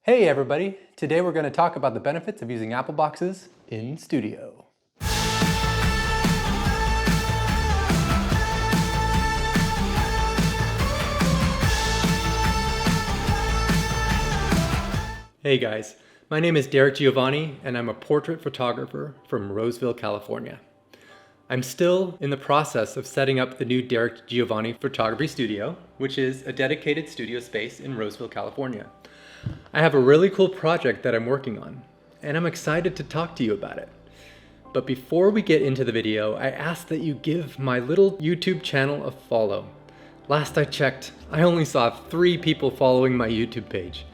Hey everybody! Today we're going to talk about the benefits of using Apple boxes in studio. Hey guys, my name is Derek Giovanni and I'm a portrait photographer from Roseville, California. I'm still in the process of setting up the new Derek Giovanni Photography Studio, which is a dedicated studio space in Roseville, California. I have a really cool project that I'm working on, and I'm excited to talk to you about it. But before we get into the video, I ask that you give my little YouTube channel a follow. Last I checked, I only saw 3 people following my YouTube page.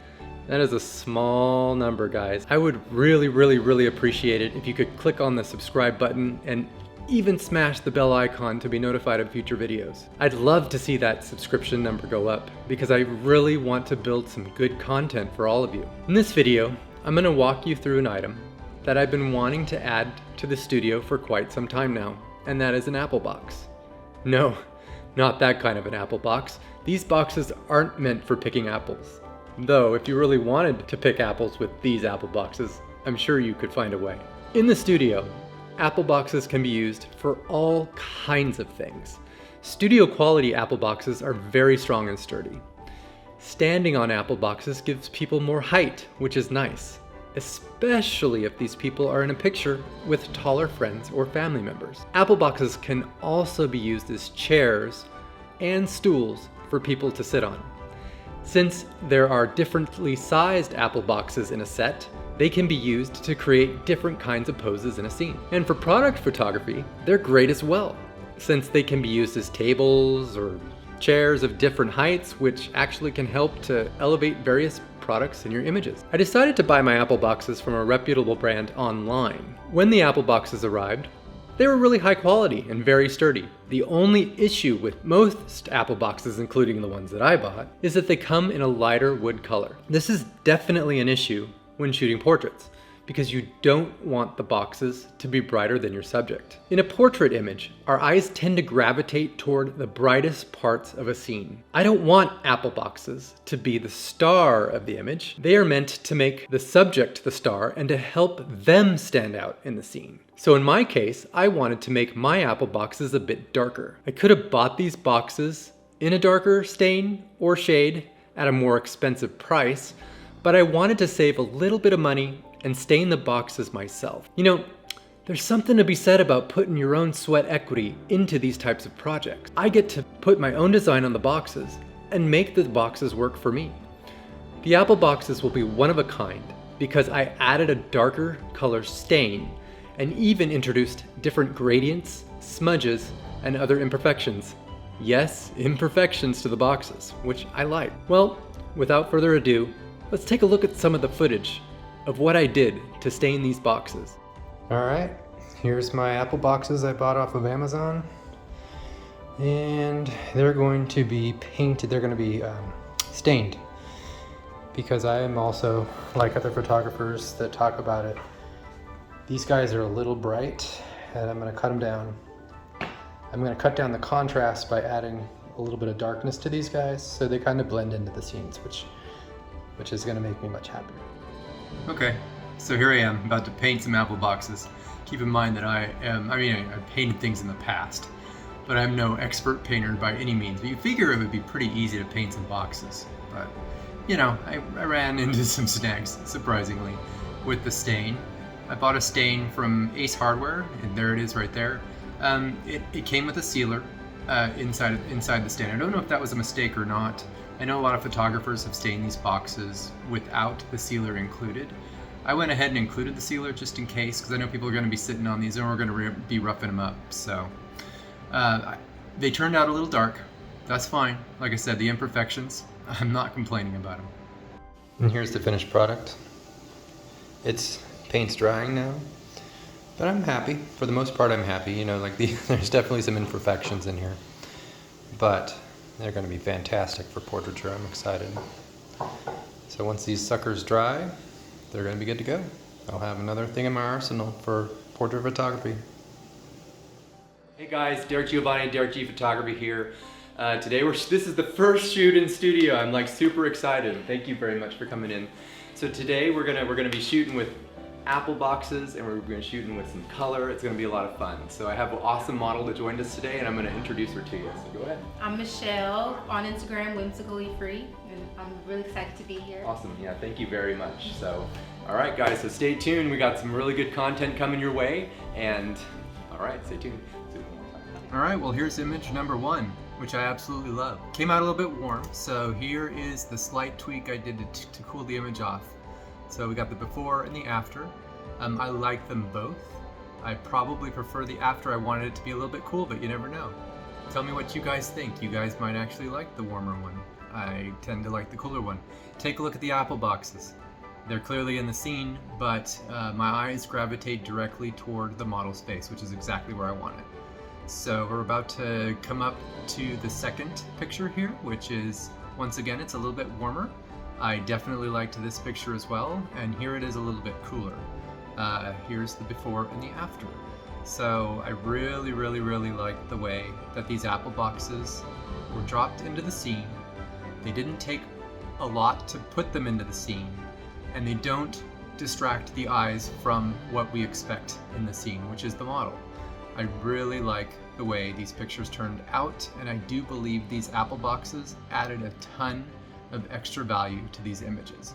That is a small number, guys. I would really appreciate it if you could click on the subscribe button and even smash the bell icon to be notified of future videos. I'd love to see that subscription number go up because I really want to build some good content for all of you. In this video, I'm gonna walk you through an item that I've been wanting to add to the studio for quite some time now, and that is an Apple box. No, not that kind of an Apple box. These boxes aren't meant for picking apples. Though, if you really wanted to pick apples with these Apple boxes, I'm sure you could find a way. In the studio, Apple boxes can be used for all kinds of things. Studio quality Apple boxes are very strong and sturdy. Standing on Apple boxes gives people more height, which is nice, especially if these people are in a picture with taller friends or family members. Apple boxes can also be used as chairs and stools for people to sit on. Since there are differently sized Apple boxes in a set, they can be used to create different kinds of poses in a scene. And for product photography, they're great as well, since they can be used as tables or chairs of different heights, which actually can help to elevate various products in your images. I decided to buy my Apple boxes from a reputable brand online. When the Apple boxes arrived, they were really high quality and very sturdy. The only issue with most Apple boxes, including the ones that I bought, is that they come in a lighter wood color. This is definitely an issue when shooting portraits, because you don't want the boxes to be brighter than your subject. In a portrait image, our eyes tend to gravitate toward the brightest parts of a scene. I don't want Apple boxes to be the star of the image. They are meant to make the subject the star and to help them stand out in the scene. So in my case, I wanted to make my Apple boxes a bit darker. I could have bought these boxes in a darker stain or shade at a more expensive price, but I wanted to save a little bit of money and stain the boxes myself. You know, there's something to be said about putting your own sweat equity into these types of projects. I get to put my own design on the boxes and make the boxes work for me. The Apple boxes will be one of a kind because I added a darker color stain and even introduced different gradients, smudges, and other imperfections. Yes, imperfections to the boxes, which I like. Well, without further ado, let's take a look at some of the footage of what I did to stain these boxes. All right, here's my Apple boxes I bought off of Amazon. And they're going to be painted, they're going to be stained. Because I am also, like other photographers that talk about it, these guys are a little bright and I'm going to cut them down. I'm going to cut down the contrast by adding a little bit of darkness to these guys so they kind of blend into the scenes, which is going to make me much happier. Okay, so here I am about to paint some Apple boxes. Keep in mind that I've painted things in the past, but I'm no expert painter by any means. But you figure it would be pretty easy to paint some boxes. But, you know, I ran into some snags, surprisingly, with the stain. I bought a stain from Ace Hardware, and there it is right there. It came with a sealer inside the stain. I don't know if that was a mistake or not. I know a lot of photographers have stained these boxes without the sealer included. I went ahead and included the sealer just in case, because I know people are going to be sitting on these and we're going to be roughing them up. So they turned out a little dark. That's fine. Like I said, the imperfections, I'm not complaining about them. And here's the finished product. Paint's drying now, but I'm happy. For the most part, I'm happy. You know, like there's definitely some imperfections in here, but they're going to be fantastic for portraiture. I'm excited. So once these suckers dry, they're going to be good to go. I'll have another thing in my arsenal for portrait photography. Hey guys, Derek Giovanni, Derek G Photography here. This is the first shoot in studio. I'm like super excited. Thank you very much for coming in. So today we're gonna be shooting with apple boxes, and we're gonna be shooting with some color. It's gonna be a lot of fun. So I have an awesome model that joined us today, and I'm gonna introduce her to you. So go ahead. I'm Machelle on Instagram, whimsically free, and I'm really excited to be here. Awesome. Yeah, thank you very much. So, all right, guys. So stay tuned. We got some really good content coming your way, and all right, stay tuned. All right. Well, here's image number 1, which I absolutely love. Came out a little bit warm, so here is the slight tweak I did to cool the image off. So we got the before and the after. I like them both. I probably prefer the after. I wanted it to be a little bit cool, but you never know. Tell me what you guys think. You guys might actually like the warmer one. I tend to like the cooler one. Take a look at the apple boxes. They're clearly in the scene, but my eyes gravitate directly toward the model space, which is exactly where I want it. So we're about to come up to the second picture here, which is, once again, it's a little bit warmer. I definitely liked this picture as well, and here it is a little bit cooler. Here's the before and the after. So I really like the way that these apple boxes were dropped into the scene. They didn't take a lot to put them into the scene, and they don't distract the eyes from what we expect in the scene, which is the model. I really like the way these pictures turned out, and I do believe these apple boxes added a ton of extra value to these images.